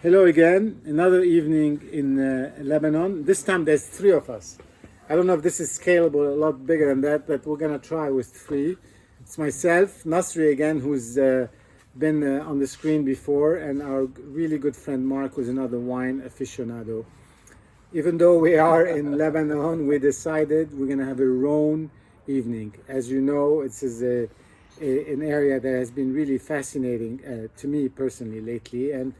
Hello again, another evening in Lebanon. This time there's three of us. I don't know if this is scalable, a lot bigger than that, but we're gonna try with three. It's myself, Nasri again, who's been on the screen before, and our really good friend Mark, who's another wine aficionado. Even though we are in Lebanon, we decided we're gonna have a Rhone evening. As you know, it's an area that has been really fascinating to me personally lately, and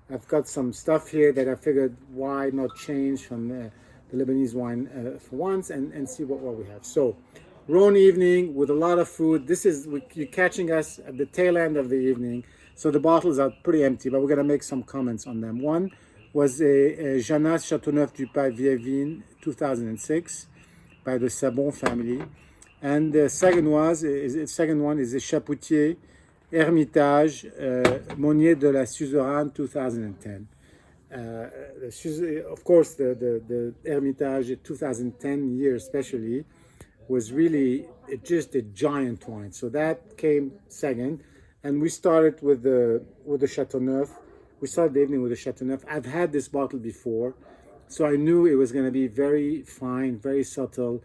I've got some stuff here that I figured why not change from the Lebanese wine for once and see what we have. So, Rhone evening with a lot of food. You're catching us at the tail end of the evening, so the bottles are pretty empty, but we're going to make some comments on them. One was a Janasse Chateauneuf du Vielles 2006 by the Sabon family. And the second one is a Chapoutier Hermitage Monnier de la Sizeranne 2010. Of course, the Hermitage 2010 year especially was really just a giant wine. So that came second, and we started with the Chateauneuf. We started the evening with the Chateauneuf. I've had this bottle before, so I knew it was going to be very fine, very subtle,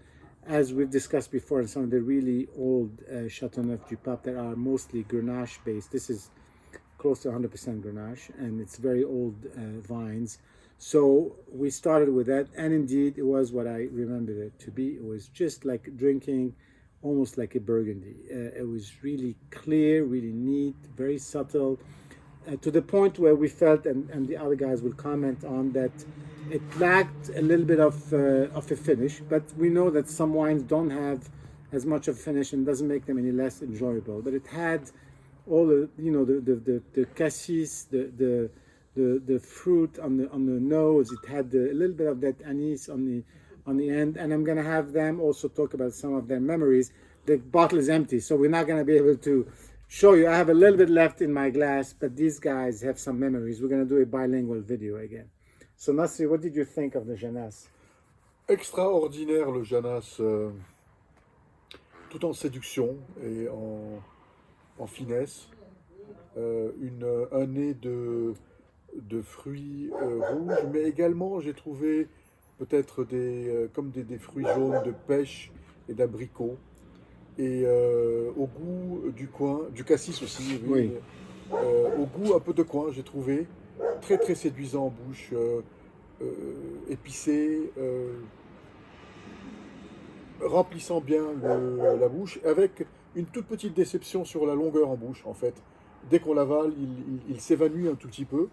as we've discussed before in some of the really old Chateauneuf du Pape that are mostly Grenache based. This is close to 100% Grenache, and it's very old vines. So we started with that, and indeed it was what I remembered it to be. It was just like drinking almost like a Burgundy. It was really clear, really neat, very subtle, to the point where we felt, and the other guys will comment on that, it lacked a little bit of a finish, but we know that some wines don't have as much of a finish and doesn't make them any less enjoyable. But it had all the cassis, the fruit on the nose. It had a little bit of that anise on the end, and I'm gonna have them also talk about some of their memories. The bottle is empty, so we're not gonna be able to show you. I have a little bit left in my glass, but these guys have some memories. We're gonna do a bilingual video again. So Nasri, what did you think of the Janasse? Extraordinaire le Janasse, tout en séduction et en finesse. Un nez de fruits rouges, mais également j'ai trouvé peut-être comme des fruits jaunes de pêche et d'abricots. Et au goût du coin, du cassis aussi, oui. Au goût un peu de coin, j'ai trouvé très très séduisant en bouche, épicé, remplissant bien la bouche, avec une toute petite déception sur la longueur en bouche en fait. Dès qu'on l'avale, il s'évanouit un tout petit peu,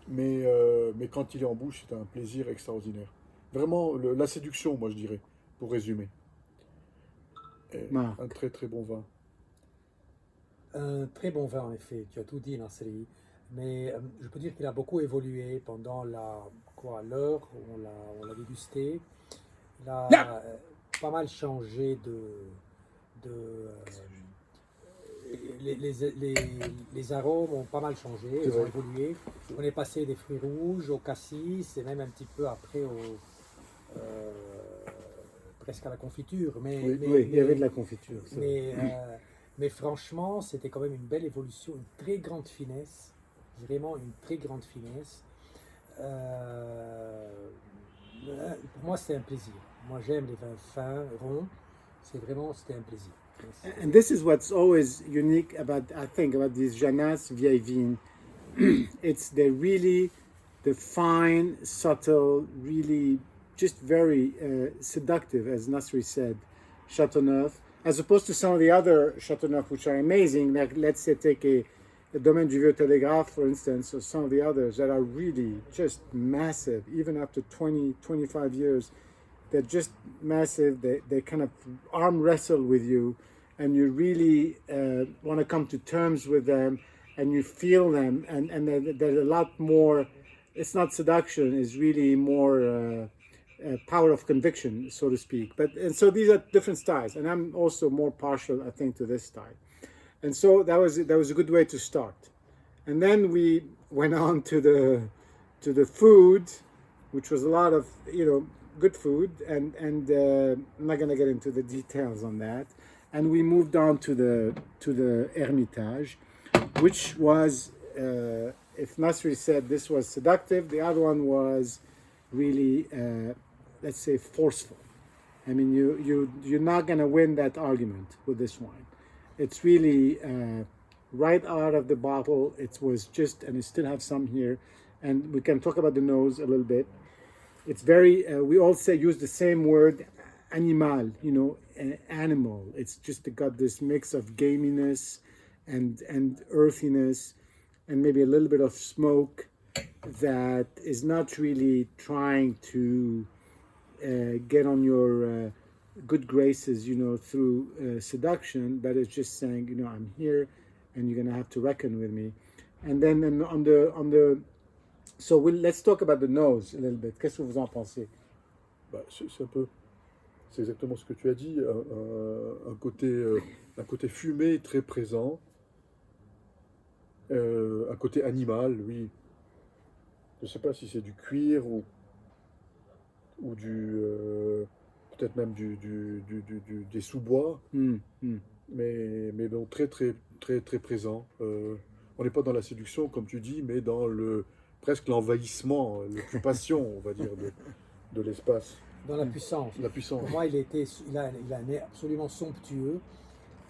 mais quand il est en bouche, c'est un plaisir extraordinaire. Vraiment la séduction, moi je dirais, pour résumer. Un très très bon vin. Un très bon vin en effet, tu as tout dit Nasri, mais je peux dire qu'il a beaucoup évolué pendant l'heure où on l'a dégusté. Il a pas mal changé les arômes ont pas mal changé, ils ont évolué. On est passé des fruits rouges au cassis et même un petit peu après presque à la confiture. Oui, il y avait de la confiture. Mais franchement, c'était quand même une belle évolution, une très grande finesse, vraiment une très grande finesse. Pour moi, c'était un plaisir. Moi, j'aime les vins fins, ronds. C'était un plaisir. And this is what's always unique about these Janasse Vieilles Vignes. It's the fine, subtle, really just very seductive, as Nasri said, Chateauneuf, as opposed to some of the other Chateauneuf, which are amazing. Like, let's say, take a Domaine du Vieux Télégraphe, for instance, or some of the others that are really just massive, even after 20, 25 years. They're just massive. They kind of arm wrestle with you, and you really want to come to terms with them, and you feel them, and there's a lot more. It's not seduction; it's really more power of conviction, so to speak. And so these are different styles, and I'm also more partial, I think, to this style. And so that was a good way to start. And then we went on to the food, which was a lot of good food, and I'm not gonna get into the details on that. And we moved on to the Hermitage, which was if Nasri said this was seductive, the other one was really, let's say, forceful. I mean, you're not going to win that argument with this wine. It's really right out of the bottle. It was just, and I still have some here, and we can talk about the nose a little bit. It's very, we all use the same word, animal, animal. It's just got this mix of gaminess and earthiness and maybe a little bit of smoke that is not really trying to get on your good graces, through seduction, but it's just saying, I'm here and you're going to have to reckon with me. And then so let's talk about the nose a little bit. Qu'est-ce que vous en pensez? C'est exactement ce que tu as dit, un côté fumé très présent, un côté animal, oui. Je ne sais pas si c'est du cuir ou du peut-être même des sous-bois, mais bon, très très très très présent. On n'est pas dans la séduction comme tu dis, mais dans presque l'envahissement, l'occupation, on va dire, de l'espace. Dans la puissance. La puissance. Pour moi, il a un nez absolument somptueux,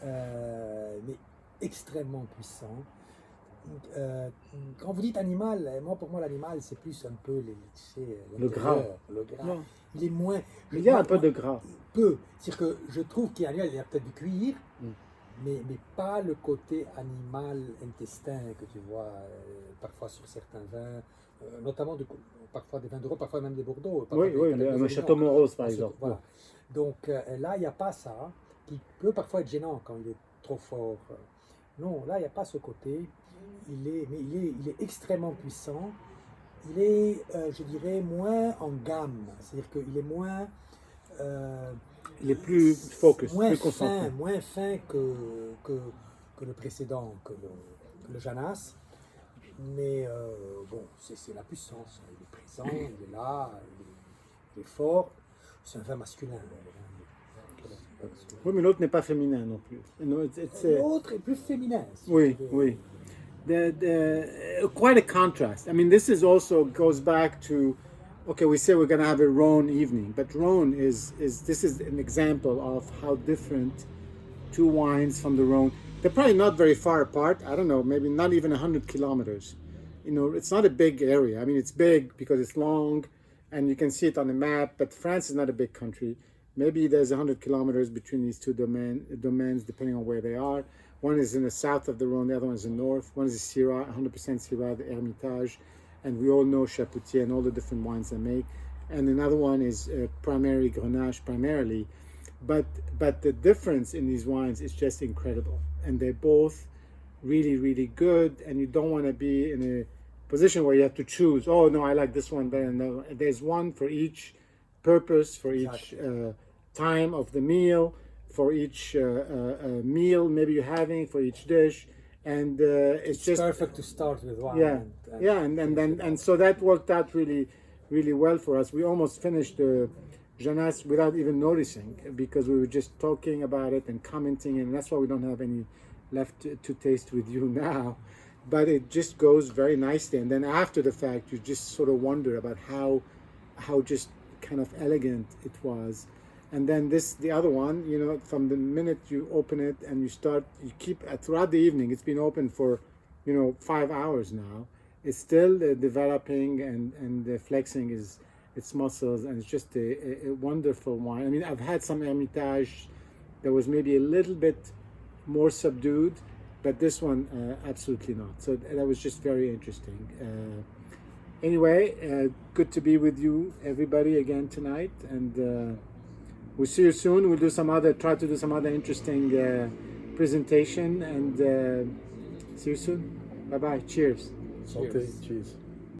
mais extrêmement puissant. Quand vous dites animal, pour moi l'animal c'est plus un peu le gras. Non. Il est moins. Il y a un peu de gras. Peu. C'est-à-dire que je trouve qu'il y a peut-être du cuir, mais pas le côté animal intestin que tu vois parfois sur certains vins, notamment parfois des vins de Rhône, parfois même des Bordeaux. Oui, le Chateauneuf par exemple. Voilà. Donc là, il n'y a pas ça, qui peut parfois être gênant quand il est trop fort. Non, là, il n'y a pas ce côté. Il est extrêmement puissant. Il est, je dirais, moins en gamme. C'est-à-dire qu'il est moins... il est plus focus, moins plus concentré. Moins fin que le précédent, que le Janasse. Mais bon, c'est la puissance. Il est présent, il est là, il est fort. C'est un vin masculin. Oui, mais l'autre n'est pas féminin non plus. L'autre est plus féminin. Oui, oui. Quite a contrast. I mean, this is also goes back to, okay, we say we're going to have a Rhône evening, but Rhône this is an example of how different two wines from the Rhône. They're probably not very far apart. I don't know, maybe not even 100 kilometers. It's not a big area. I mean, it's big because it's long, and you can see it on the map. But France is not a big country. Maybe there's 100 kilometers between these two domains, depending on where they are. One is in the south of the Rhône, the other one is in the north. One is the Syrah, 100% Syrah, the Hermitage, and we all know Chapoutier and all the different wines they make. And another one is primarily Grenache, primarily. But the difference in these wines is just incredible. And they're both really, really good. And you don't want to be in a position where you have to choose, oh, no, I like this one better than that one. There's one for each purpose, for each time of the meal, for each meal maybe you're having, for each dish, and it's just perfect to start with one. And so that worked out really, really well for us. We almost finished the Janasse without even noticing because we were just talking about it and commenting, and that's why we don't have any left to taste with you now. But it just goes very nicely, and then after the fact, you just sort of wonder about how just kind of elegant it was. And then the other one, from the minute you open it and you keep throughout the evening, it's been open for, 5 hours now. It's still developing and flexing its muscles, and it's just a wonderful wine. I mean, I've had some Hermitage that was maybe a little bit more subdued, but this one absolutely not. So that was just very interesting. Anyway, good to be with you, everybody, again tonight, and we'll see you soon. We'll try to do some other interesting presentation, and see you soon. Bye-bye. Cheers. Santé. Cheers.